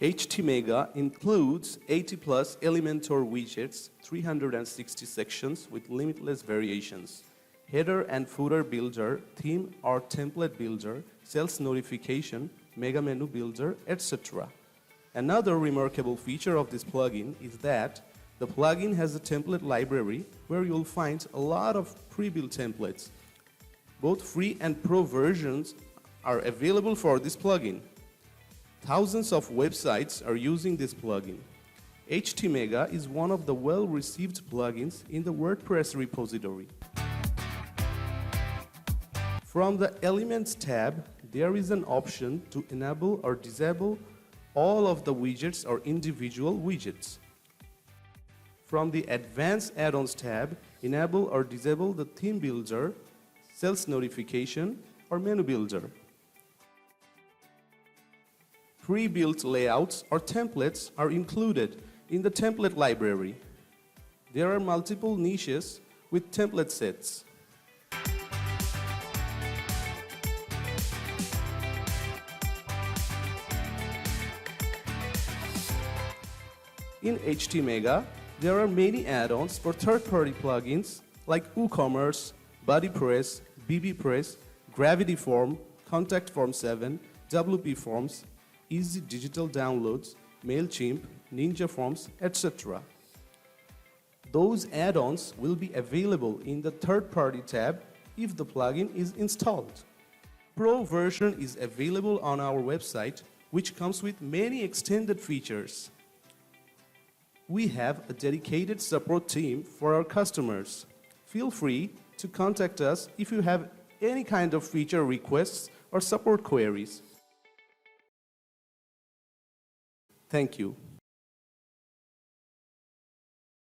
htmega includes 80 plus Elementor widgets, 360 sections with limitless variations. Header and footer builder, theme or template builder, sales notification, mega menu builder, etc. Another remarkable feature of this plugin is that the plugin has a template library where you'll find a lot of pre-built templates. Both free and pro versions are available for this plugin. Thousands of websites are using this plugin. htmega is one of the well-received plugins in the WordPress repository. From the Elements tab, there is an option to enable or disable all of the widgets or individual widgets. From the Advanced Add-ons tab, enable or disable the theme builder, sales notification, or menu builder. Pre-built layouts or templates are included in the template library. There are multiple niches with template sets. In htmega, there are many add-ons for third-party plugins like WooCommerce, BuddyPress, BBPress, Gravity Form, Contact Form 7, WP Forms, Easy Digital Downloads, MailChimp, Ninja Forms, etc. Those add-ons will be available in the third-party tab if the plugin is installed. Pro version is available on our website, which comes with many extended features. We have a dedicated support team for our customers. Feel free to contact us if you have any kind of feature requests or support queries. Thank you.